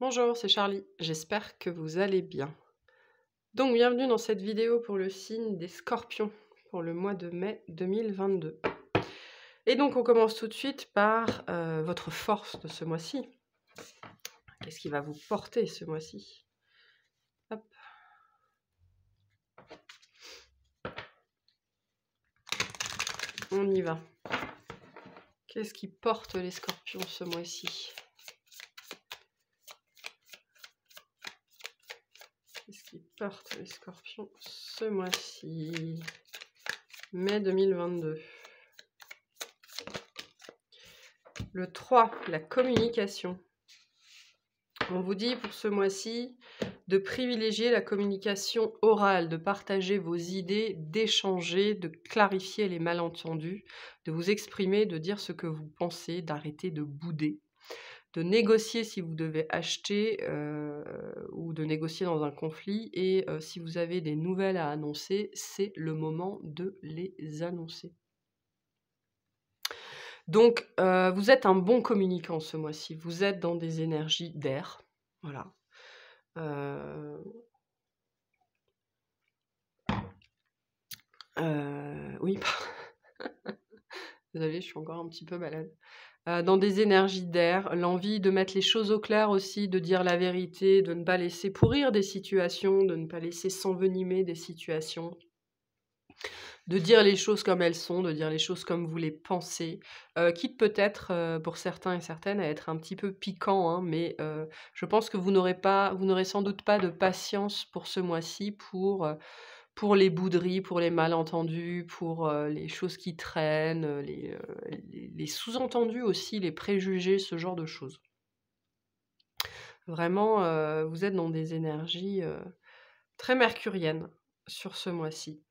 Bonjour, c'est Charlie, j'espère que vous allez bien. Donc bienvenue dans cette vidéo pour le signe des Scorpions pour le mois de mai 2022. Et donc on commence tout de suite par votre force de ce mois-ci. Qu'est-ce qui va vous porter ce mois-ci? Hop. On y va. Qu'est-ce qui porte les Scorpions ce mois-ci? Qu'est-ce qui porte les Scorpions ce mois-ci? Mai 2022. Le 3, la communication. On vous dit pour ce mois-ci de privilégier la communication orale, de partager vos idées, d'échanger, de clarifier les malentendus, de vous exprimer, de dire ce que vous pensez, d'arrêter de bouder, de négocier si vous devez acheter ou de négocier dans un conflit. Et si vous avez des nouvelles à annoncer, c'est le moment de les annoncer. Donc, vous êtes un bon communicant ce mois-ci. Vous êtes dans des énergies d'air. Voilà. Oui, désolée, je suis encore un petit peu malade. Dans des énergies d'air, l'envie de mettre les choses au clair aussi, de dire la vérité, de ne pas laisser pourrir des situations, de ne pas laisser s'envenimer des situations, de dire les choses comme elles sont, de dire les choses comme vous les pensez, quitte peut-être pour certains et certaines à être un petit peu piquant, hein, mais je pense que vous n'aurez sans doute pas de patience pour ce mois-ci pour les bouderies, pour les malentendus, pour les choses qui traînent, les sous-entendus aussi, les préjugés, ce genre de choses. Vraiment, vous êtes dans des énergies très mercuriennes sur ce mois-ci.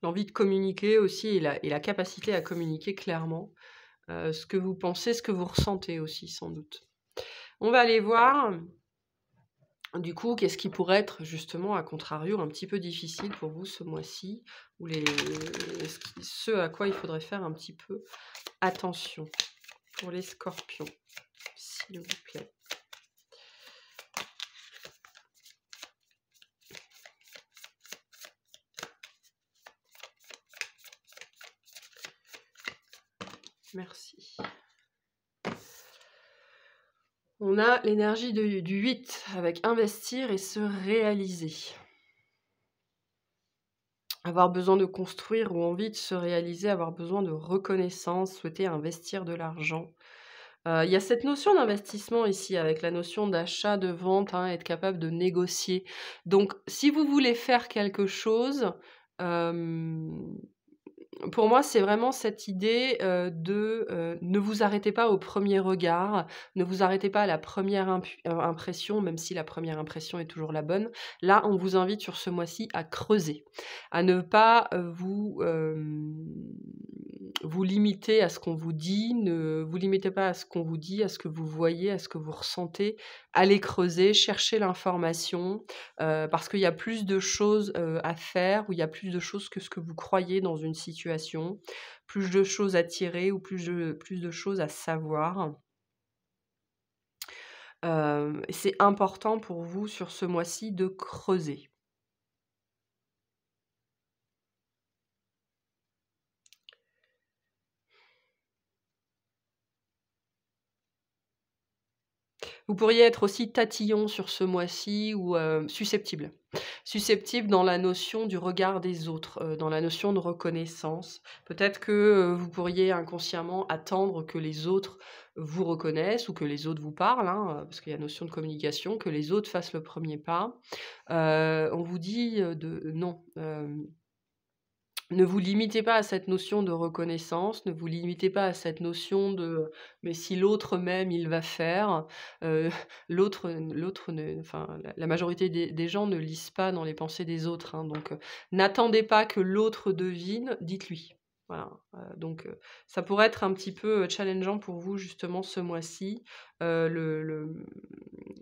L'envie de communiquer aussi et la capacité à communiquer clairement ce que vous pensez, ce que vous ressentez aussi sans doute. On va aller voir, du coup, qu'est-ce qui pourrait être justement, à contrario, un petit peu difficile pour vous ce mois-ci, ou ce à quoi il faudrait faire un petit peu attention pour les Scorpions, s'il vous plaît. Merci. On a l'énergie du 8 avec investir et se réaliser. Avoir besoin de construire ou envie de se réaliser, avoir besoin de reconnaissance, souhaiter investir de l'argent. Il y a cette notion d'investissement ici avec la notion d'achat, de vente, hein, être capable de négocier. Donc si vous voulez faire quelque chose, pour moi, c'est vraiment cette idée ne vous arrêtez pas au premier regard, ne vous arrêtez pas à la première impression, même si la première impression est toujours la bonne. Là, on vous invite sur ce mois-ci à creuser, à ne pas vous limiter à ce qu'on vous dit, ne vous limitez pas à ce qu'on vous dit, à ce que vous voyez, à ce que vous ressentez. Allez creuser, chercher l'information, parce qu'il y a plus de choses à faire, ou il y a plus de choses que ce que vous croyez dans une situation, plus de choses à tirer ou plus de choses à savoir. C'est important pour vous sur ce mois-ci de creuser. Vous pourriez être aussi tatillon sur ce mois-ci ou susceptible. Susceptible dans la notion du regard des autres, dans la notion de reconnaissance. Peut-être que vous pourriez inconsciemment attendre que les autres vous reconnaissent ou que les autres vous parlent, hein, parce qu'il y a notion de communication, que les autres fassent le premier pas. On vous dit non. Ne vous limitez pas à cette notion de reconnaissance, ne vous limitez pas à cette notion de mais si l'autre m'aime, il va faire. L'autre la majorité des gens ne lisent pas dans les pensées des autres, hein, donc n'attendez pas que l'autre devine, dites-lui. Voilà, donc ça pourrait être un petit peu challengeant pour vous justement ce mois-ci.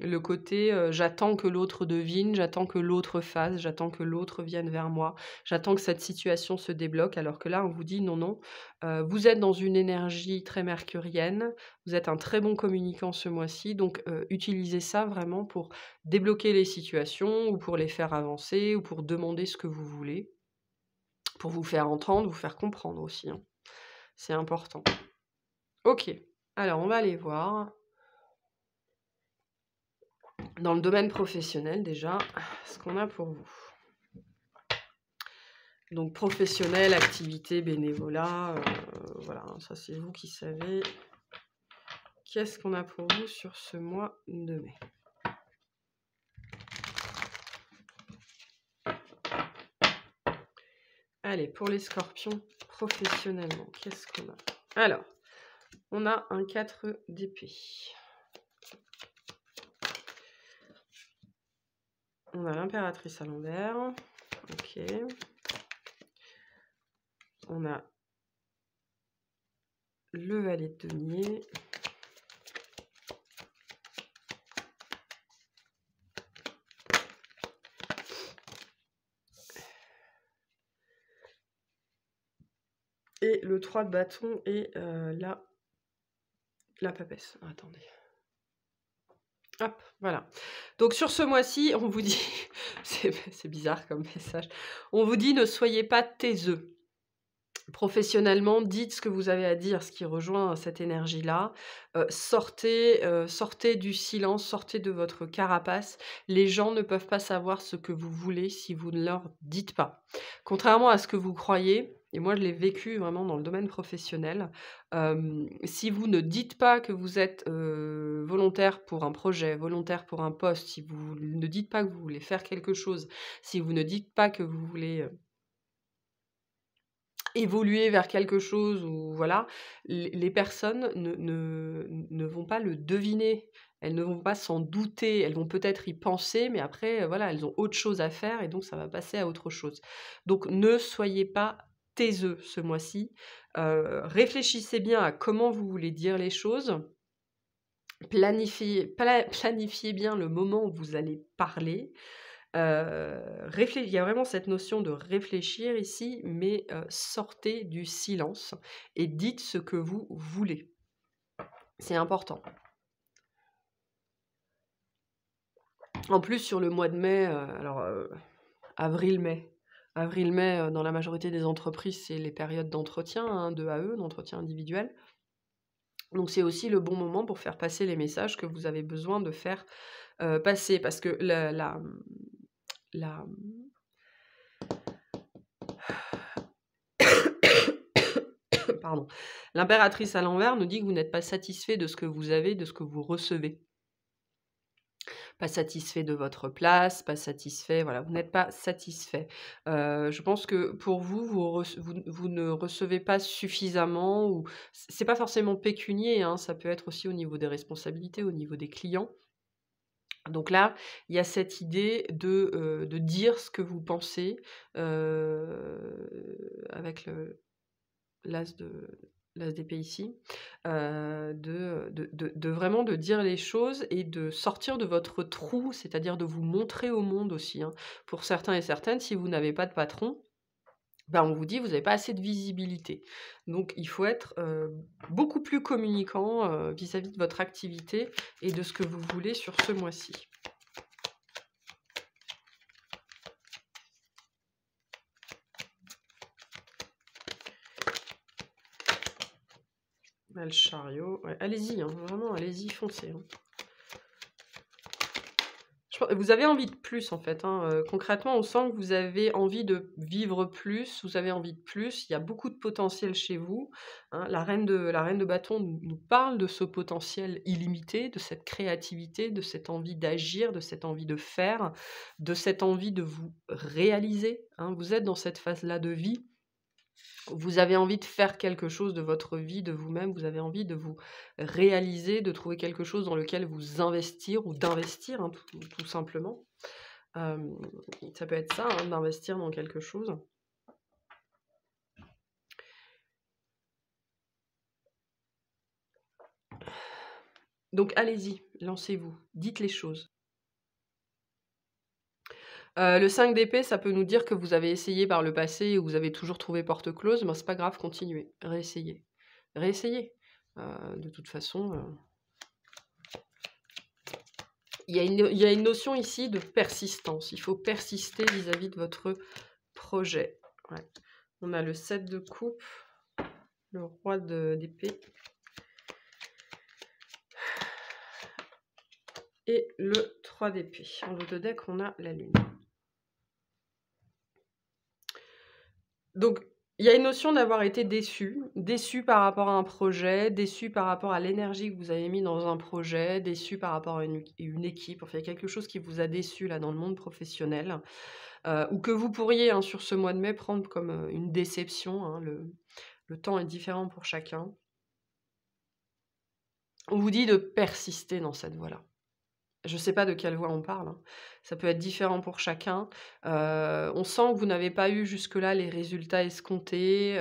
le côté j'attends que l'autre devine, j'attends que l'autre fasse, j'attends que l'autre vienne vers moi, j'attends que cette situation se débloque, alors que là on vous dit non, non, vous êtes dans une énergie très mercurienne, vous êtes un très bon communicant ce mois-ci, donc utilisez ça vraiment pour débloquer les situations ou pour les faire avancer ou pour demander ce que vous voulez, pour vous faire entendre, vous faire comprendre aussi, hein. C'est important. Ok, alors on va aller voir. Dans le domaine professionnel, déjà, ce qu'on a pour vous. Donc, professionnel, activité, bénévolat, voilà, ça c'est vous qui savez. Qu'est-ce qu'on a pour vous sur ce mois de mai? Allez, pour les scorpions, professionnellement, qu'est-ce qu'on a? Alors, on a un 4 d'épée. On a l'impératrice à l'envers. Ok. On a le valet de denier. Et le 3 de bâton et la papesse. Attendez. Hop, voilà. Donc sur ce mois-ci, on vous dit, c'est bizarre comme message, on vous dit ne soyez pas taiseux. Professionnellement, dites ce que vous avez à dire, ce qui rejoint cette énergie-là. Sortez du silence, sortez de votre carapace. Les gens ne peuvent pas savoir ce que vous voulez si vous ne leur dites pas. Contrairement à ce que vous croyez, et moi je l'ai vécu vraiment dans le domaine professionnel, si vous ne dites pas que vous êtes volontaire pour un projet, volontaire pour un poste, si vous ne dites pas que vous voulez faire quelque chose, si vous ne dites pas que vous voulez évoluer vers quelque chose ou voilà, les personnes ne vont pas le deviner. Elles ne vont pas s'en douter, elles vont peut-être y penser, mais après, voilà, elles ont autre chose à faire et donc ça va passer à autre chose. Donc ne soyez pas taiseux ce mois-ci. Réfléchissez bien à comment vous voulez dire les choses. Planifiez bien le moment où vous allez parler. Il y a vraiment cette notion de réfléchir ici, mais sortez du silence et dites ce que vous voulez. C'est important. En plus, sur le mois de mai, avril-mai. Avril-mai, dans la majorité des entreprises, c'est les périodes d'entretien, hein, de AE, d'entretien individuel. Donc c'est aussi le bon moment pour faire passer les messages que vous avez besoin de faire passer. Parce que pardon, l'impératrice à l'envers nous dit que vous n'êtes pas satisfait de ce que vous avez, de ce que vous recevez. Pas satisfait de votre place, pas satisfait, voilà, vous n'êtes pas satisfait. Je pense que pour vous, vous ne recevez pas suffisamment ou c'est pas forcément pécunier, hein, ça peut être aussi au niveau des responsabilités, au niveau des clients. Donc là, il y a cette idée de dire ce que vous pensez, avec l'as d'épée ici, de vraiment de dire les choses et de sortir de votre trou, c'est-à-dire de vous montrer au monde aussi, hein. Pour certains et certaines, si vous n'avez pas de patron, ben, on vous dit: «Vous n'avez pas assez de visibilité». Donc il faut être, beaucoup plus communicant, vis-à-vis de votre activité et de ce que vous voulez sur ce mois-ci. Ah, le chariot, ouais, allez-y, hein, vraiment, allez-y, foncez, hein. Vous avez envie de plus, en fait, hein, concrètement, on sent que vous avez envie de vivre plus, vous avez envie de plus, il y a beaucoup de potentiel chez vous, hein. La reine de bâton nous parle de ce potentiel illimité, de cette créativité, de cette envie d'agir, de cette envie de faire, de cette envie de vous réaliser, hein. Vous êtes dans cette phase-là de vie. Vous avez envie de faire quelque chose de votre vie, de vous-même, vous avez envie de vous réaliser, de trouver quelque chose dans lequel vous investir ou d'investir, hein, tout simplement. Ça peut être ça, hein, d'investir dans quelque chose. Donc allez-y, lancez-vous, dites les choses. Le 5 d'épée, ça peut nous dire que vous avez essayé par le passé et vous avez toujours trouvé porte close, mais c'est pas grave, continuez, réessayez. Réessayez. De toute façon, il y a une notion ici de persistance. Il faut persister vis-à-vis de votre projet. Ouais. On a le 7 de coupe, le roi d'épée et le 3 d'épée. En haut de deck, on a la lune. Donc, il y a une notion d'avoir été déçu par rapport à un projet, déçu par rapport à l'énergie que vous avez mis dans un projet, déçu par rapport à une équipe. Enfin, il y a quelque chose qui vous a déçu là dans le monde professionnel, ou que vous pourriez, hein, sur ce mois de mai, prendre comme une déception. Hein, le temps est différent pour chacun. On vous dit de persister dans cette voie-là. Je ne sais pas de quelle voie on parle, hein. Ça peut être différent pour chacun. On sent que vous n'avez pas eu jusque-là les résultats escomptés,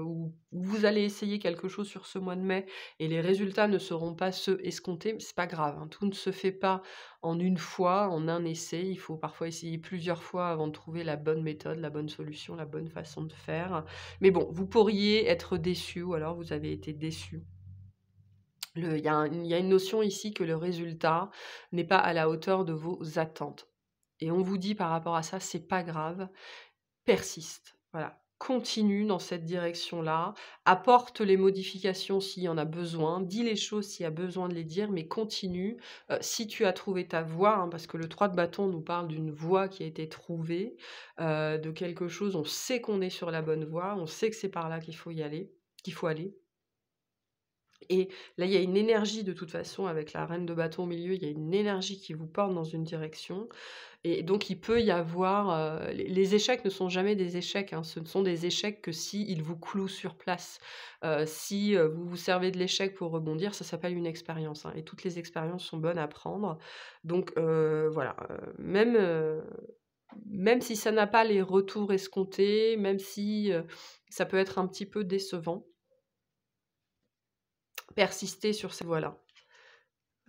ou vous allez essayer quelque chose sur ce mois de mai et les résultats ne seront pas ceux escomptés, mais c'est pas grave, hein. Tout ne se fait pas en une fois, en un essai. Il faut parfois essayer plusieurs fois avant de trouver la bonne méthode, la bonne solution, la bonne façon de faire. Mais bon, vous pourriez être déçu ou alors vous avez été déçu. Il y a une notion ici que le résultat n'est pas à la hauteur de vos attentes. Et on vous dit par rapport à ça, c'est pas grave, persiste. Voilà, continue dans cette direction-là, apporte les modifications s'il y en a besoin, dis les choses s'il y a besoin de les dire, mais continue. Si tu as trouvé ta voie, hein, parce que le 3 de bâton nous parle d'une voie qui a été trouvée, de quelque chose, on sait qu'on est sur la bonne voie, on sait que c'est par là qu'il faut aller. Et là, il y a une énergie de toute façon avec la reine de bâton au milieu, il y a une énergie qui vous porte dans une direction. Et donc il peut y avoir, les échecs ne sont jamais des échecs, hein, ce ne sont des échecs que s'ils vous clouent sur place. Si, vous vous servez de l'échec pour rebondir, ça s'appelle une expérience, hein, et toutes les expériences sont bonnes à prendre. Donc voilà, même si ça n'a pas les retours escomptés, même si, ça peut être un petit peu décevant, persister sur ces voies-là.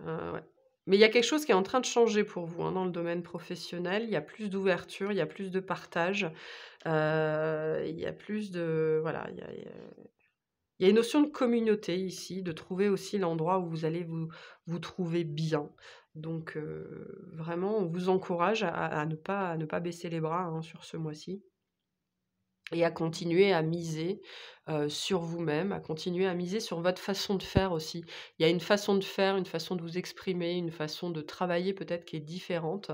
Ouais. Mais il y a quelque chose qui est en train de changer pour vous, hein, dans le domaine professionnel. Il y a plus d'ouverture, il y a plus de partage, il y a plus de voilà, il y a une notion de communauté ici, de trouver aussi l'endroit où vous allez vous trouver bien. Donc vraiment, on vous encourage à ne pas baisser les bras, hein, sur ce mois-ci. Et à continuer à miser, sur vous-même, à continuer à miser sur votre façon de faire aussi. Il y a une façon de faire, une façon de vous exprimer, une façon de travailler peut-être qui est différente,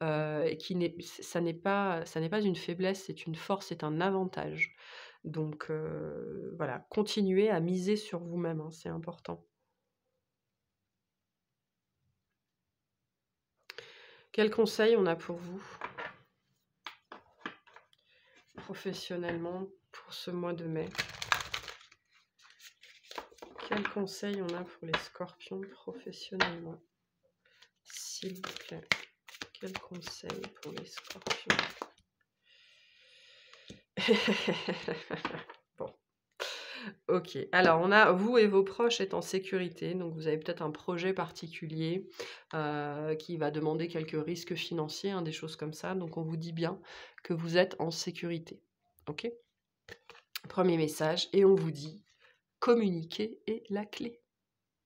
et qui n'est ça n'est pas une faiblesse, c'est une force, c'est un avantage. Donc voilà, continuez à miser sur vous-même, hein, c'est important. Quel conseil on a pour vous? Professionnellement, pour ce mois de mai? Quel conseil on a pour les scorpions professionnellement? S'il vous plaît, quel conseil pour les scorpions? Bon, ok. Alors, on a vous et vos proches êtes en sécurité, donc vous avez peut-être un projet particulier qui va demander quelques risques financiers, hein, des choses comme ça. Donc, on vous dit bien que vous êtes en sécurité. Ok? Premier message, et on vous dit communiquer est la clé.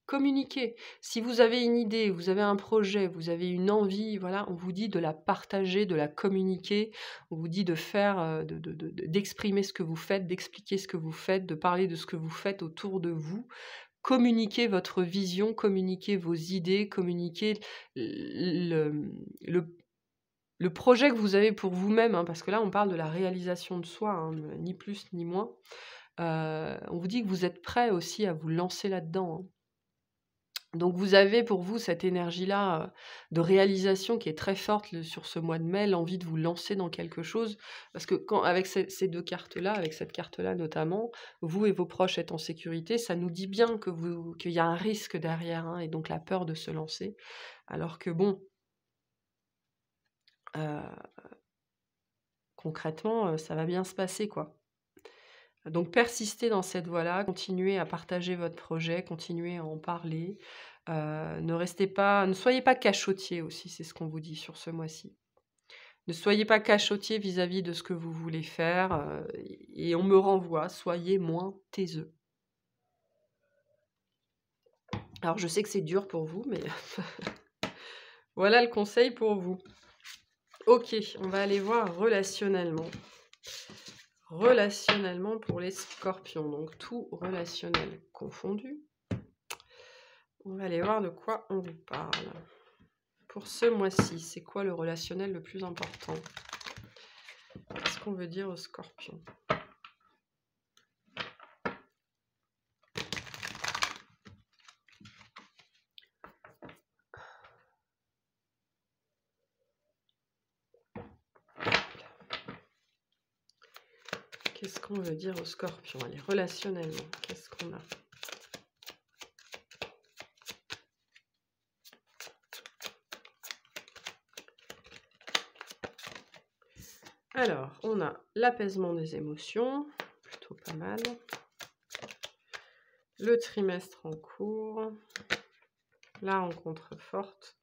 Communiquer. Si vous avez une idée, vous avez un projet, vous avez une envie, voilà, on vous dit de la partager, de la communiquer. On vous dit de faire, d'exprimer ce que vous faites, d'expliquer ce que vous faites, de parler de ce que vous faites autour de vous. Communiquez votre vision, communiquez vos idées, communiquez le, le, le projet que vous avez pour vous-même, hein, parce que là, on parle de la réalisation de soi, hein, ni plus ni moins. On vous dit que vous êtes prêt aussi à vous lancer là-dedans, hein. Donc vous avez pour vous cette énergie-là, de réalisation qui est très forte sur ce mois de mai, l'envie de vous lancer dans quelque chose. Parce que quand avec ces 2 cartes-là, avec cette carte-là notamment, vous et vos proches êtes en sécurité, ça nous dit bien qu'il y a un risque derrière, hein, et donc la peur de se lancer. Alors que bon, concrètement, ça va bien se passer, quoi. Donc persistez dans cette voie-là, continuez à partager votre projet, continuez à en parler. Ne soyez pas cachotier aussi, c'est ce qu'on vous dit sur ce mois-ci. Ne soyez pas cachotier vis-à-vis de ce que vous voulez faire, et on me renvoie, soyez moins taiseux. Alors je sais que c'est dur pour vous, mais voilà le conseil pour vous. Ok, on va aller voir relationnellement. Relationnellement pour les scorpions, donc tout relationnel confondu. On va aller voir de quoi on vous parle. Pour ce mois-ci, c'est quoi le relationnel le plus important? Qu'est-ce qu'on veut dire aux scorpions? Qu'est-ce qu'on veut dire aux scorpions? Allez, relationnellement, qu'est-ce qu'on a? Alors, on a l'apaisement des émotions, plutôt pas mal. Le trimestre en cours. La rencontre forte.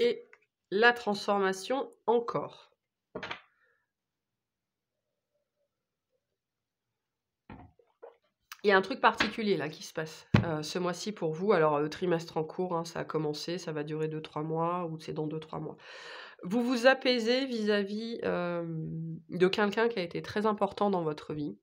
Et la transformation encore. Il y a un truc particulier là qui se passe ce mois-ci pour vous. Alors, le trimestre en cours, hein, ça a commencé, ça va durer 2-3 mois ou c'est dans 2-3 mois. Vous vous apaisez vis-à-vis de quelqu'un qui a été très important dans votre vie.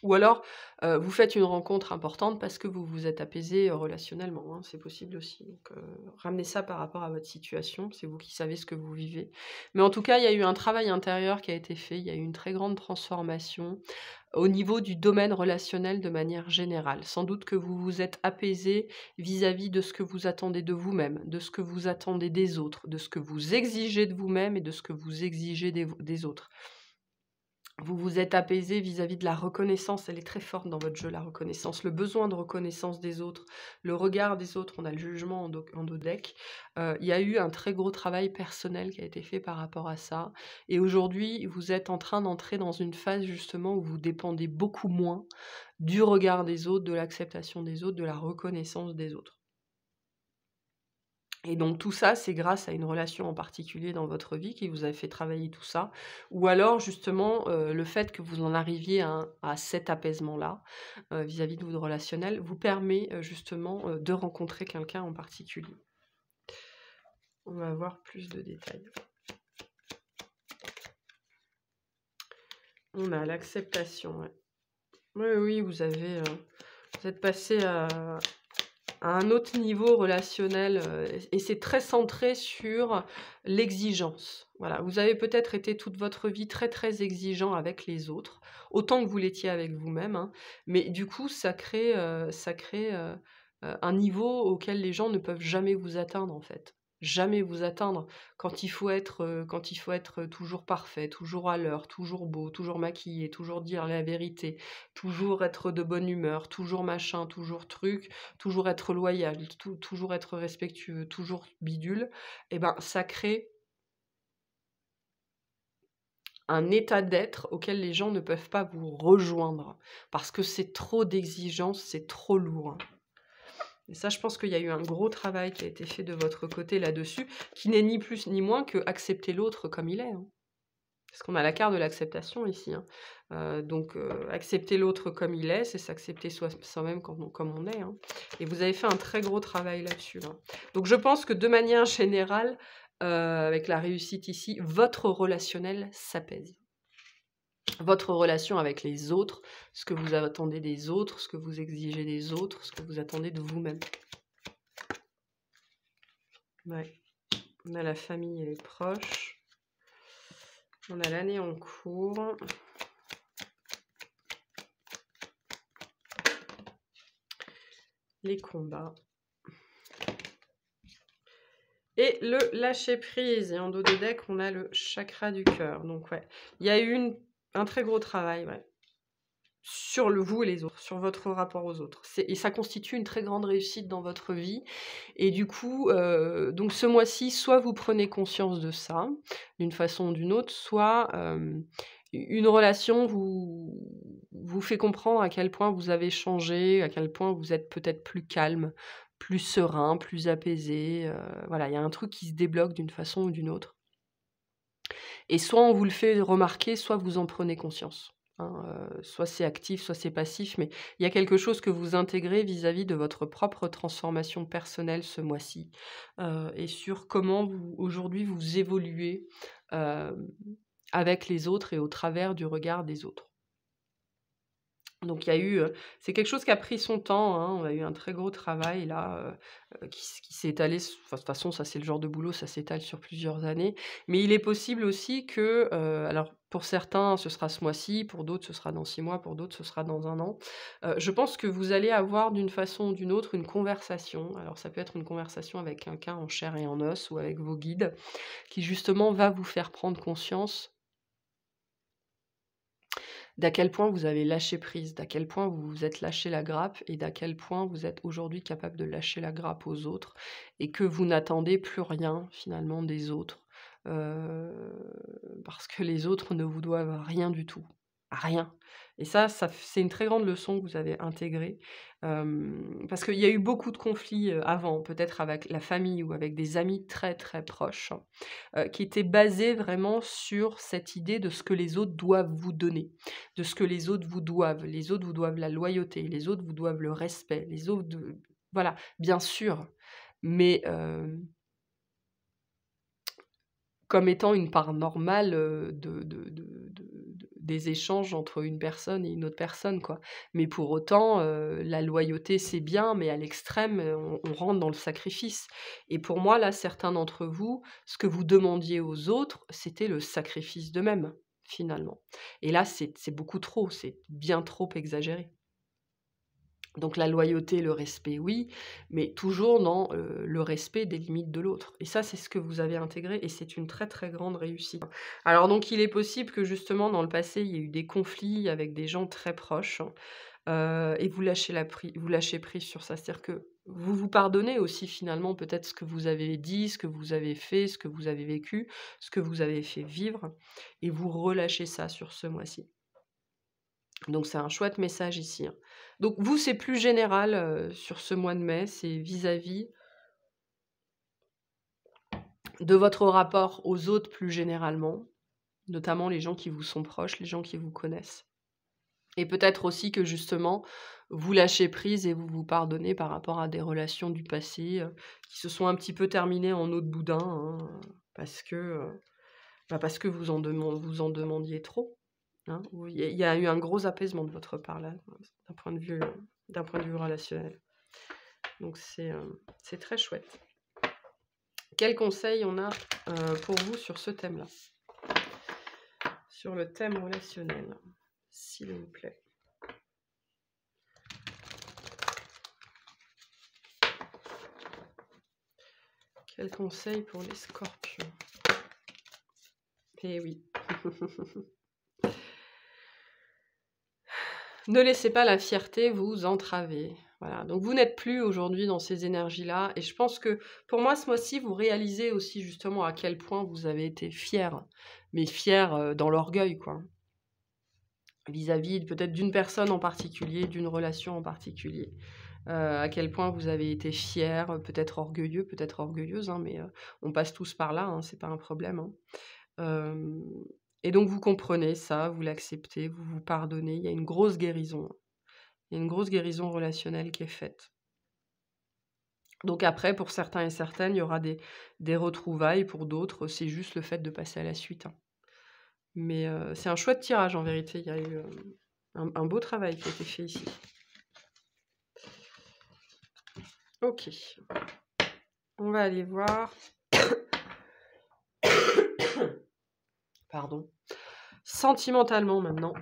Ou alors, vous faites une rencontre importante parce que vous vous êtes apaisé relationnellement, hein, c'est possible aussi. Donc, ramenez ça par rapport à votre situation, c'est vous qui savez ce que vous vivez. Mais en tout cas, il y a eu un travail intérieur qui a été fait, il y a eu une très grande transformation au niveau du domaine relationnel de manière générale. Sans doute que vous vous êtes apaisé vis-à-vis de ce que vous attendez de vous-même, de ce que vous attendez des autres, de ce que vous exigez de vous-même et de ce que vous exigez des autres. Vous vous êtes apaisé vis-à-vis de la reconnaissance, elle est très forte dans votre jeu, la reconnaissance, le besoin de reconnaissance des autres, le regard des autres, on a le jugement en dos deck. Il y a eu un très gros travail personnel qui a été fait par rapport à ça. Et aujourd'hui, vous êtes en train d'entrer dans une phase justement où vous dépendez beaucoup moins du regard des autres, de l'acceptation des autres, de la reconnaissance des autres. Et donc tout ça, c'est grâce à une relation en particulier dans votre vie qui vous a fait travailler tout ça. Ou alors justement, le fait que vous en arriviez à cet apaisement-là, vis-à-vis de votre relationnel, vous permet, justement, de rencontrer quelqu'un en particulier. On va voir plus de détails. On a l'acceptation, ouais. Oui, vous êtes passé à un autre niveau relationnel, et c'est très centré sur l'exigence. Voilà, vous avez peut-être été toute votre vie très, très exigeant avec les autres, autant que vous l'étiez avec vous-même, hein, mais du coup, ça crée, un niveau auquel les gens ne peuvent jamais vous atteindre, en fait. Jamais vous atteindre quand il faut être toujours parfait, toujours à l'heure, toujours beau, toujours maquillé, toujours dire la vérité, toujours être de bonne humeur, toujours machin, toujours truc. Toujours être loyal, toujours être respectueux, toujours bidule, et ben ça crée un état d'être auquel les gens ne peuvent pas vous rejoindre. Parce que c'est trop d'exigences, c'est trop lourd. Et ça, je pense qu'il y a eu un gros travail qui a été fait de votre côté là-dessus, qui n'est ni plus ni moins que accepter l'autre comme il est. Parce qu'on a la carte de l'acceptation ici. Donc, accepter l'autre comme il est, c'est s'accepter soi-même comme on est. Et vous avez fait un très gros travail là-dessus. Donc, je pense que de manière générale, avec la réussite ici, votre relationnel s'apaise. Votre relation avec les autres, ce que vous attendez des autres, ce que vous exigez des autres, ce que vous attendez de vous-même. Ouais. On a la famille et les proches. On a l'année en cours. Les combats. Et le lâcher prise. Et en dos de deck, on a le chakra du cœur. Donc ouais, il y a eu un très gros travail, ouais. sur vous et les autres, sur votre rapport aux autres. Et ça constitue une très grande réussite dans votre vie. Et du coup, donc ce mois-ci, soit vous prenez conscience de ça, d'une façon ou d'une autre, soit une relation vous fait comprendre à quel point vous avez changé, à quel point vous êtes peut-être plus calme, plus serein, plus apaisé. Voilà, il y a un truc qui se débloque d'une façon ou d'une autre. Et soit on vous le fait remarquer, soit vous en prenez conscience. Hein, soit c'est actif, soit c'est passif, mais il y a quelque chose que vous intégrez vis-à-vis de votre propre transformation personnelle ce mois-ci, et sur comment aujourd'hui vous évoluez, hem, avec les autres et au travers du regard des autres. Donc il y a eu, c'est quelque chose qui a pris son temps, hein. On a eu un très gros travail là, qui s'est étalé enfin, de toute façon, ça, c'est le genre de boulot, ça s'étale sur plusieurs années. Mais il est possible aussi que, alors pour certains, ce sera ce mois-ci, pour d'autres, ce sera dans 6 mois, pour d'autres, ce sera dans 1 an. Je pense que vous allez avoir d'une façon ou d'une autre une conversation. Alors ça peut être une conversation avec quelqu'un en chair et en os ou avec vos guides, qui justement va vous faire prendre conscience d'à quel point vous avez lâché prise, d'à quel point vous vous êtes lâché la grappe et d'à quel point vous êtes aujourd'hui capable de lâcher la grappe aux autres et que vous n'attendez plus rien finalement des autres, heu, parce que les autres ne vous doivent rien du tout, rien. Et ça c'est une très grande leçon que vous avez intégrée, parce qu'il y a eu beaucoup de conflits, avant, peut-être avec la famille ou avec des amis très, très proches, qui étaient basés vraiment sur cette idée de ce que les autres doivent vous donner, de ce que les autres vous doivent. Les autres vous doivent la loyauté, les autres vous doivent le respect, les autres de voilà, bien sûr, mais comme étant une part normale, des échanges entre une personne et une autre personne, quoi. Mais pour autant, la loyauté, c'est bien, mais à l'extrême, on rentre dans le sacrifice. Et pour moi, là, certains d'entre vous, ce que vous demandiez aux autres, c'était le sacrifice d'eux-mêmes, finalement. Et là, c'est beaucoup trop, c'est bien trop exagéré. Donc la loyauté, le respect, oui, mais toujours dans, le respect des limites de l'autre. Et ça, c'est ce que vous avez intégré et c'est une très, très grande réussite. Alors donc il est possible que justement dans le passé, il y ait eu des conflits avec des gens très proches, et vous lâchez prise sur ça. C'est-à-dire que vous vous pardonnez aussi finalement peut-être ce que vous avez dit, ce que vous avez fait, ce que vous avez vécu, ce que vous avez fait vivre et vous relâchez ça sur ce mois-ci. Donc c'est un chouette message ici, hein. Donc vous, c'est plus général, sur ce mois de mai, c'est vis-à-vis de votre rapport aux autres plus généralement, notamment les gens qui vous sont proches, les gens qui vous connaissent. Et peut-être aussi que justement, vous lâchez prise et vous vous pardonnez par rapport à des relations du passé, qui se sont un petit peu terminées en eau de boudin, hein, parce que, parce que vous en demandiez trop. Hein, où il y a eu un gros apaisement de votre part là, d'un point de vue relationnel. Donc c'est très chouette. Quels conseils on a, pour vous sur ce thème-là? Sur le thème relationnel, s'il vous plaît. Quels conseils pour les scorpions? Eh oui. Ne laissez pas la fierté vous entraver. Voilà, donc vous n'êtes plus aujourd'hui dans ces énergies-là et je pense que pour moi ce mois-ci, vous réalisez aussi justement à quel point vous avez été fiers, mais fiers, dans l'orgueil quoi. Vis-à-vis peut-être d'une personne en particulier, d'une relation en particulier. À quel point vous avez été fiers, peut-être orgueilleux, peut-être orgueilleuse, hein, mais on passe tous par là, hein, c'est pas un problème, hein. Hem et donc vous comprenez ça, vous l'acceptez, vous vous pardonnez. Il y a une grosse guérison. Il y a une grosse guérison relationnelle qui est faite. Donc après, pour certains et certaines, il y aura des retrouvailles. Pour d'autres, c'est juste le fait de passer à la suite, hein. Mais c'est un chouette tirage en vérité. Il y a eu, un beau travail qui a été fait ici. OK. On va aller voir pardon. Sentimentalement maintenant.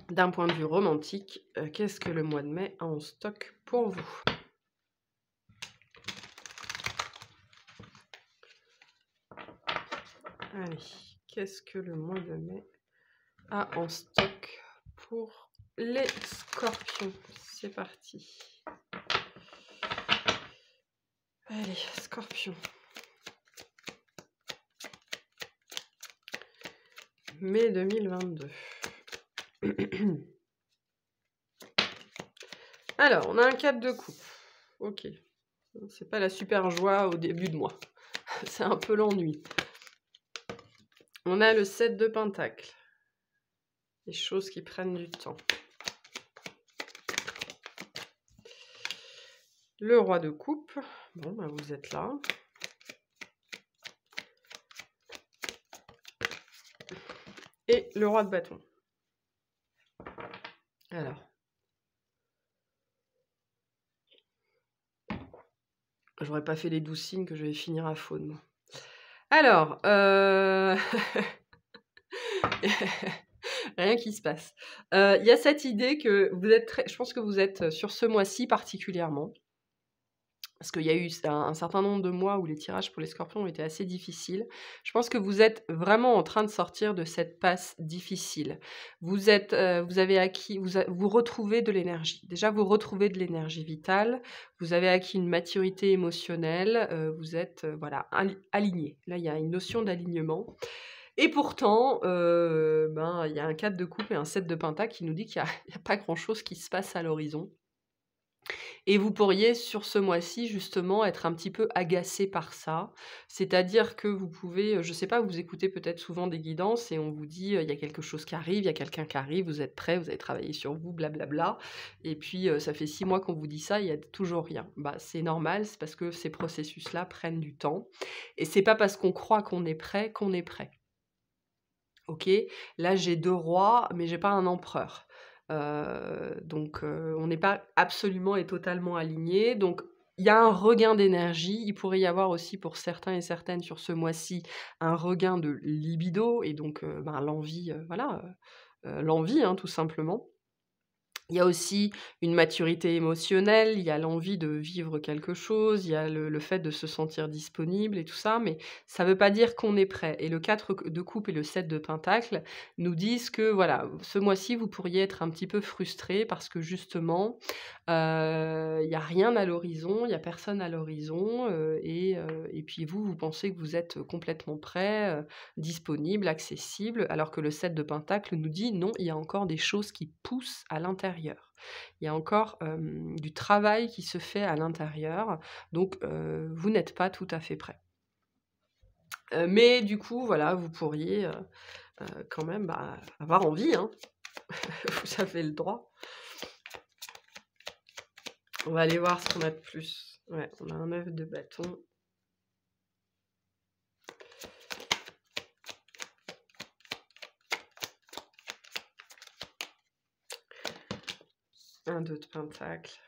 D'un point de vue romantique, qu'est-ce que le mois de mai a en stock pour vous? Allez, qu'est-ce que le mois de mai a en stock pour les scorpions. C'est parti. Allez, scorpion. Mai 2022. Alors, on a un 4 de coupe. Ok. C'est pas la super joie au début de mois. C'est un peu l'ennui. On a le 7 de pentacle. Des choses qui prennent du temps. Le roi de coupe. Bon, ben vous êtes là. Et le roi de bâton. Alors. J'aurais pas fait les 12 signes que je vais finir à faune, moi. Alors, rien qui se passe. Il y a cette idée que vous êtes très... Je pense que vous êtes sur ce mois-ci particulièrement. Parce qu'il y a eu un certain nombre de mois où les tirages pour les scorpions ont été assez difficiles. Je pense que vous êtes vraiment en train de sortir de cette passe difficile. Vous avez acquis, vous retrouvez de l'énergie. Déjà, vous retrouvez de l'énergie vitale. Vous avez acquis une maturité émotionnelle. Vous êtes voilà, aligné. Là, il y a une notion d'alignement. Et pourtant, il y a un 4 de coupe et un 7 de pentacle qui nous dit qu'il n'y a pas grand-chose qui se passe à l'horizon. Et vous pourriez, sur ce mois-ci, justement, être un petit peu agacé par ça. C'est-à-dire que vous pouvez, je ne sais pas, vous écoutez peut-être souvent des guidances et on vous dit, il y a quelque chose qui arrive, il y a quelqu'un qui arrive, vous êtes prêt, vous avez travaillé sur vous, blablabla. Et puis, ça fait 6 mois qu'on vous dit ça, il n'y a toujours rien. Bah, c'est normal, c'est parce que ces processus-là prennent du temps. Et c'est pas parce qu'on croit qu'on est prêt qu'on est prêt. Ok, là j'ai 2 rois, mais j'ai pas un empereur. Donc on n'est pas absolument et totalement alignés. Donc il y a un regain d'énergie. Il pourrait y avoir aussi pour certains et certaines sur ce mois-ci un regain de libido et donc l'envie, l'envie hein, tout simplement. Il y a aussi une maturité émotionnelle, il y a l'envie de vivre quelque chose, il y a le fait de se sentir disponible et tout ça, mais ça ne veut pas dire qu'on est prêt. Et le 4 de coupe et le 7 de pentacle nous disent que voilà, ce mois-ci, vous pourriez être un petit peu frustré parce que justement, il n'y a rien à l'horizon, il n'y a personne à l'horizon, et puis vous pensez que vous êtes complètement prêt, disponible, accessible, alors que le 7 de pentacle nous dit non, il y a encore des choses qui poussent à l'intérieur. Il y a encore du travail qui se fait à l'intérieur, donc vous n'êtes pas tout à fait prêt. Mais du coup, voilà, vous pourriez quand même avoir envie, hein. Vous avez le droit. On va aller voir ce qu'on a de plus. Ouais, on a un 9 de bâton. Un 2 de pentacle.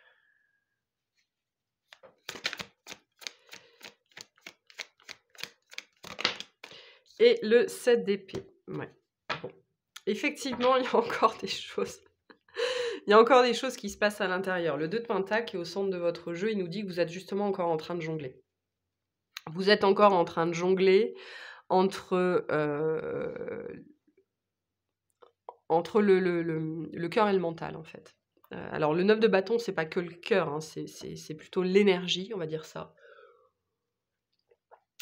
Et le 7 d'épée. Ouais. Bon. Effectivement, il y a encore des choses. Il y a encore des choses qui se passent à l'intérieur. Le 2 de pentacle est au centre de votre jeu. Il nous dit que vous êtes justement encore en train de jongler. Vous êtes encore en train de jongler entre le cœur et le mental, en fait. Alors, le 9 de bâton, c'est pas que le cœur, hein, c'est plutôt l'énergie, on va dire ça.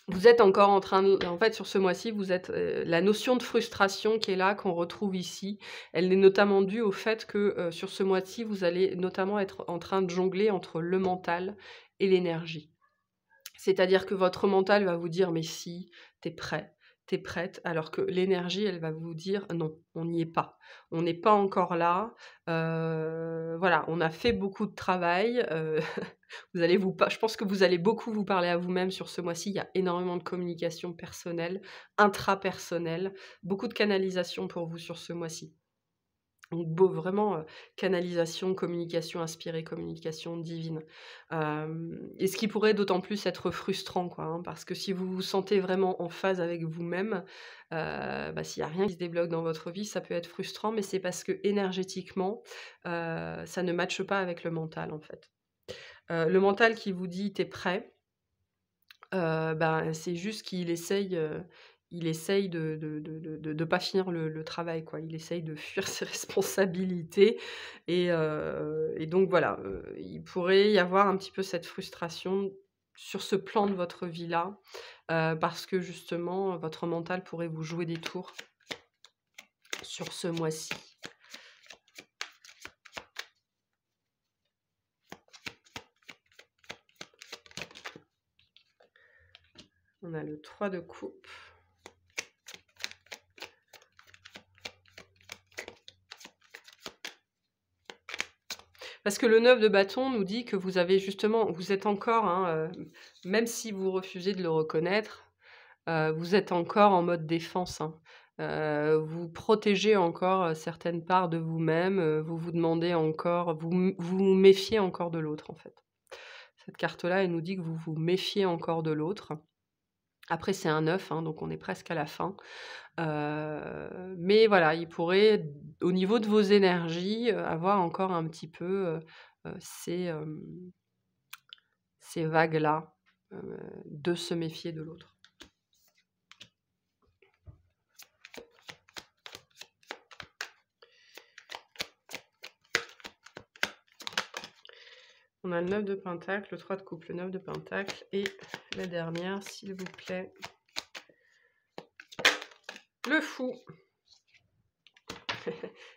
Vous êtes encore en train de... En fait, sur ce mois-ci, vous êtes... la notion de frustration qui est là, qu'on retrouve ici, elle est notamment due au fait que sur ce mois-ci, vous allez notamment être en train de jongler entre le mental et l'énergie. C'est-à-dire que votre mental va vous dire « mais si, t'es prêt ». T'es prête, alors que l'énergie, elle va vous dire non, on n'y est pas. On n'est pas encore là. Voilà, on a fait beaucoup de travail. Je pense que vous allez beaucoup vous parler à vous-même sur ce mois-ci. Il y a énormément de communication personnelle, intrapersonnelle, beaucoup de canalisation pour vous sur ce mois-ci. Donc vraiment canalisation, communication inspirée, communication divine. Et ce qui pourrait d'autant plus être frustrant, quoi, hein, parce que si vous vous sentez vraiment en phase avec vous-même, s'il n'y a rien qui se débloque dans votre vie, ça peut être frustrant, mais c'est parce que énergétiquement, ça ne matche pas avec le mental, en fait. Le mental qui vous dit « t'es prêt », c'est juste qu'il essaye... il essaye de pas finir le travail, quoi. Il essaye de fuir ses responsabilités et donc voilà, il pourrait y avoir un petit peu cette frustration sur ce plan de votre vie-là, parce que justement, votre mental pourrait vous jouer des tours sur ce mois-ci. On a le 3 de coupe. Parce que le 9 de bâton nous dit que vous avez justement, vous êtes encore, hein, même si vous refusez de le reconnaître, vous êtes encore en mode défense, hein. Vous protégez encore certaines parts de vous-même, vous vous demandez encore, vous méfiez encore de l'autre en fait. Cette carte-là, elle nous dit que vous vous méfiez encore de l'autre. Après, c'est un 9, hein, donc on est presque à la fin. Mais voilà, il pourrait, au niveau de vos énergies, avoir encore un petit peu ces vagues-là, de se méfier de l'autre. On a le 9 de pentacle, le 3 de coupe, le 9 de pentacle et la dernière, s'il vous plaît, le fou.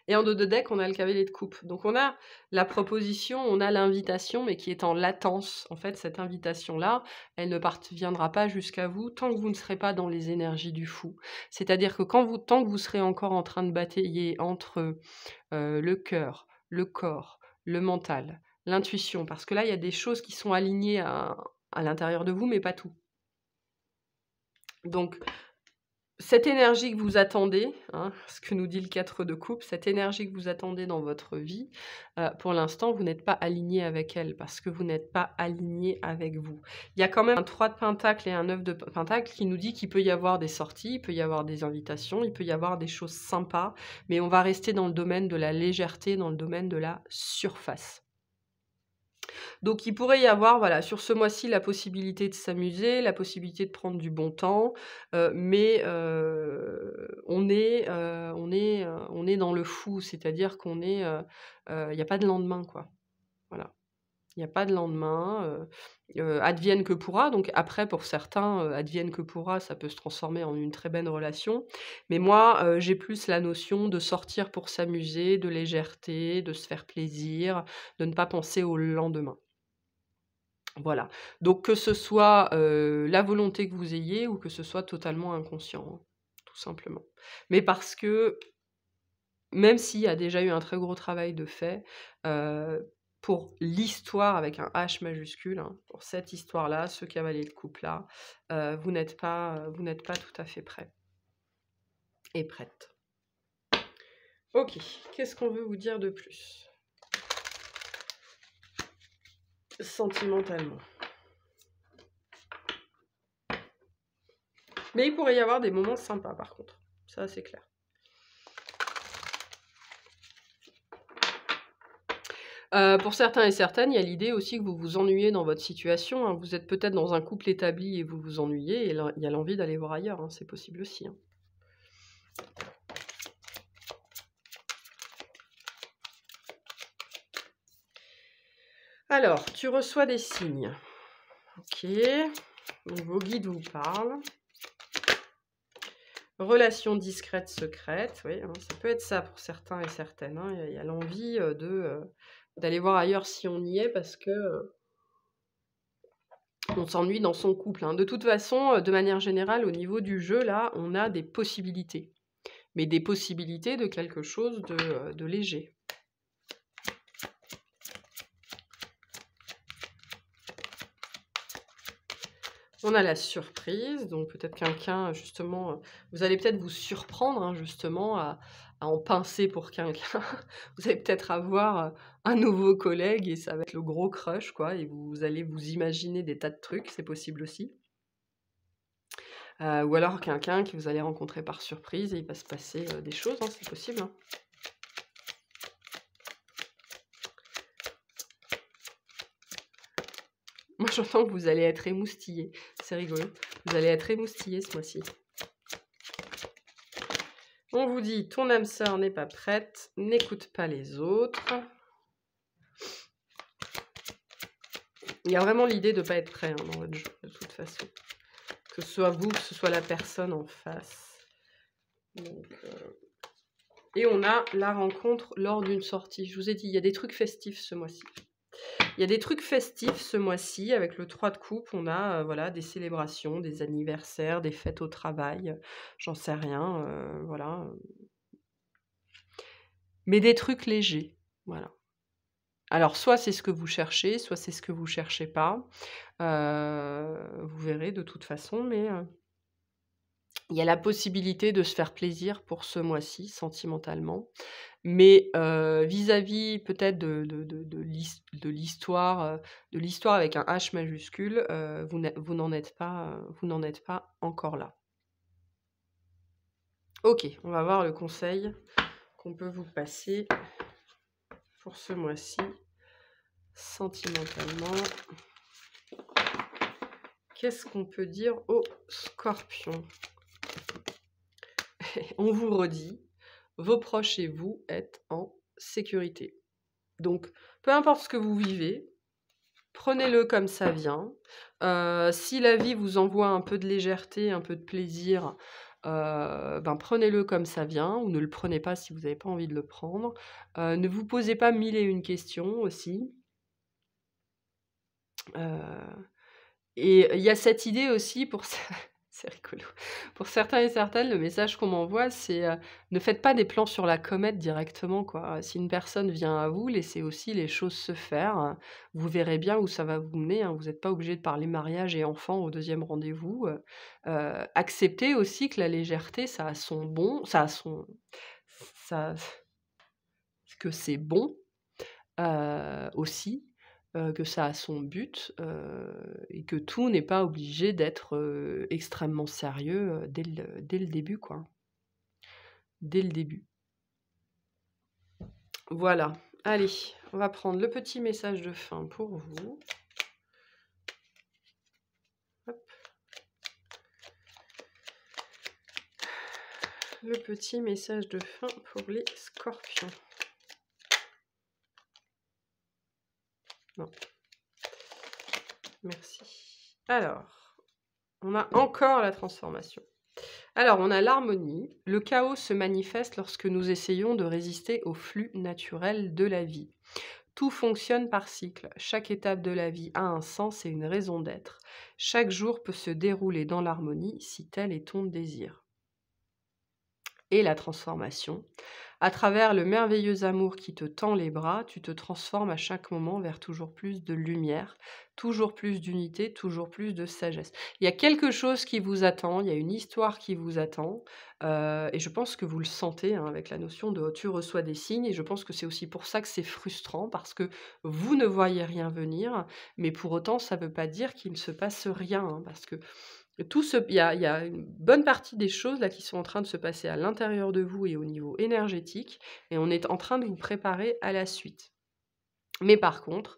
Et en dos de deck, on a le cavalier de coupe. Donc on a la proposition, on a l'invitation, mais qui est en latence. En fait, cette invitation-là, elle ne parviendra pas jusqu'à vous tant que vous ne serez pas dans les énergies du fou. C'est-à-dire que tant que vous serez encore en train de batailler entre le cœur, le corps, le mental, l'intuition, parce que là, il y a des choses qui sont alignées à l'intérieur de vous, mais pas tout. Donc, cette énergie que vous attendez, hein, ce que nous dit le 4 de coupe, cette énergie que vous attendez dans votre vie, pour l'instant, vous n'êtes pas aligné avec elle, parce que vous n'êtes pas aligné avec vous. Il y a quand même un 3 de pentacle et un 9 de pentacle qui nous dit qu'il peut y avoir des sorties, il peut y avoir des invitations, il peut y avoir des choses sympas, mais on va rester dans le domaine de la légèreté, dans le domaine de la surface. Donc il pourrait y avoir, voilà, sur ce mois-ci, la possibilité de s'amuser, la possibilité de prendre du bon temps, mais on est dans le fou, c'est-à-dire qu'on est, il y a pas de lendemain, quoi. Voilà. Il y a pas de lendemain, advienne que pourra. Donc après, pour certains, advienne que pourra, ça peut se transformer en une très belle relation. Mais moi, j'ai plus la notion de sortir pour s'amuser, de légèreté, de se faire plaisir, de ne pas penser au lendemain. Voilà, donc que ce soit, la volonté que vous ayez ou que ce soit totalement inconscient, hein, tout simplement. Mais parce que, même s'il y a déjà eu un très gros travail de fait, pour l'histoire avec un H majuscule, hein, pour cette histoire-là, ce cavalier de coupe-là, vous n'êtes pas tout à fait prêt et prête. OK, qu'est-ce qu'on veut vous dire de plus? Sentimentalement. Mais il pourrait y avoir des moments sympas par contre, ça c'est clair. Pour certains et certaines, il y a l'idée aussi que vous vous ennuyez dans votre situation, hein. Vous êtes peut-être dans un couple établi et vous vous ennuyez et il y a l'envie d'aller voir ailleurs, hein, c'est possible aussi, hein. Alors, tu reçois des signes. OK, donc vos guides vous parlent. Relation discrète, secrète, oui, hein, ça peut être ça pour certains et certaines, hein. Il y a l'envie, d'aller voir ailleurs si on y est parce que, on s'ennuie dans son couple, hein. De toute façon, de manière générale, au niveau du jeu, là, on a des possibilités. Mais des possibilités de quelque chose de léger. On a la surprise, donc peut-être quelqu'un, justement, vous allez peut-être vous surprendre, hein, justement, à en pincer pour quelqu'un. Vous allez peut-être avoir, un nouveau collègue et ça va être le gros crush, quoi, et vous allez vous imaginer des tas de trucs, c'est possible aussi. Ou alors quelqu'un que vous allez rencontrer par surprise et il va se passer, des choses, hein, c'est possible, hein. Moi, j'entends que vous allez être émoustillés. C'est rigolo. Vous allez être émoustillés ce mois-ci. On vous dit, ton âme sœur n'est pas prête, n'écoute pas les autres. Il y a vraiment l'idée de ne pas être prêt dans votre jeu, de toute façon. Que ce soit vous, que ce soit la personne en face. Donc, et on a la rencontre lors d'une sortie. Je vous ai dit, il y a des trucs festifs ce mois-ci. Il y a des trucs festifs ce mois-ci. Avec le 3 de coupe, on a voilà, des célébrations, des anniversaires, des fêtes au travail. J'en sais rien, voilà. Mais des trucs légers, voilà. Alors, soit c'est ce que vous cherchez, soit c'est ce que vous cherchez pas. Vous verrez de toute façon, mais il y a la possibilité de se faire plaisir pour ce mois-ci, sentimentalement. Mais vis-à-vis peut-être de l'histoire avec un H majuscule, vous n'en êtes pas encore là. Ok, on va voir le conseil qu'on peut vous passer pour ce mois-ci, sentimentalement. Qu'est-ce qu'on peut dire aux scorpions? On vous redit, vos proches et vous êtes en sécurité. Donc, peu importe ce que vous vivez, prenez-le comme ça vient. Si la vie vous envoie un peu de légèreté, un peu de plaisir, prenez-le comme ça vient, ou ne le prenez pas si vous n'avez pas envie de le prendre. Ne vous posez pas 1001 questions aussi. Et il y a cette idée aussi pour ça. C'est rigolo. Pour certains et certaines, le message qu'on m'envoie, c'est ne faites pas des plans sur la comète directement, quoi. Si une personne vient à vous, laissez aussi les choses se faire. Vous verrez bien où ça va vous mener, hein. Vous n'êtes pas obligé de parler mariage et enfant au deuxième rendez-vous. Acceptez aussi que la légèreté, ça a son bon, ça, que c'est bon aussi. Que ça a son but et que tout n'est pas obligé d'être extrêmement sérieux dès le début, quoi. Dès le début. Voilà. Allez, on va prendre le petit message de fin pour vous. Hop. Le petit message de fin pour les scorpions. Non. Merci. Alors, on a encore la transformation. Alors, on a l'harmonie. Le chaos se manifeste lorsque nous essayons de résister au flux naturel de la vie. Tout fonctionne par cycle. Chaque étape de la vie a un sens et une raison d'être. Chaque jour peut se dérouler dans l'harmonie si tel est ton désir. Et la transformation. À travers le merveilleux amour qui te tend les bras, tu te transformes à chaque moment vers toujours plus de lumière, toujours plus d'unité, toujours plus de sagesse. Il y a quelque chose qui vous attend, il y a une histoire qui vous attend, et je pense que vous le sentez hein, avec la notion de tu reçois des signes, et je pense que c'est aussi pour ça que c'est frustrant, parce que vous ne voyez rien venir, mais pour autant ça ne veut pas dire qu'il ne se passe rien, hein, parce que il y a une bonne partie des choses là qui sont en train de se passer à l'intérieur de vous et au niveau énergétique, et on est en train de vous préparer à la suite. Mais par contre,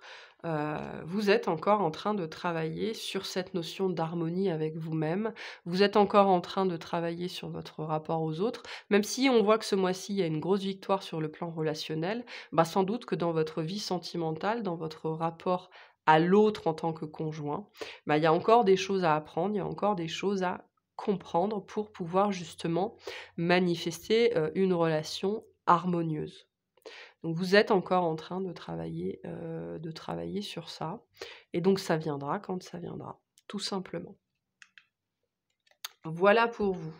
vous êtes encore en train de travailler sur cette notion d'harmonie avec vous-même. Vous êtes encore en train de travailler sur votre rapport aux autres, même si on voit que ce mois-ci, il y a une grosse victoire sur le plan relationnel, sans doute que dans votre vie sentimentale, dans votre rapport à l'autre en tant que conjoint, il y a encore des choses à apprendre, il y a encore des choses à comprendre pour pouvoir justement manifester une relation harmonieuse. Donc vous êtes encore en train de travailler sur ça, et donc ça viendra quand ça viendra, tout simplement. Voilà pour vous.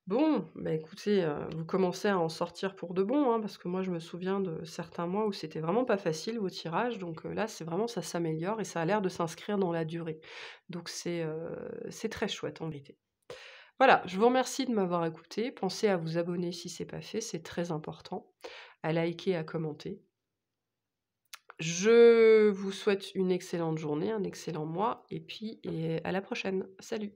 Bon, écoutez, vous commencez à en sortir pour de bon, hein, parce que moi je me souviens de certains mois où c'était vraiment pas facile vos tirages, donc là c'est vraiment ça s'améliore et ça a l'air de s'inscrire dans la durée. Donc c'est très chouette en vérité. Voilà, je vous remercie de m'avoir écouté. Pensez à vous abonner si ce n'est pas fait, c'est très important, à liker, à commenter. Je vous souhaite une excellente journée, un excellent mois, et puis à la prochaine. Salut!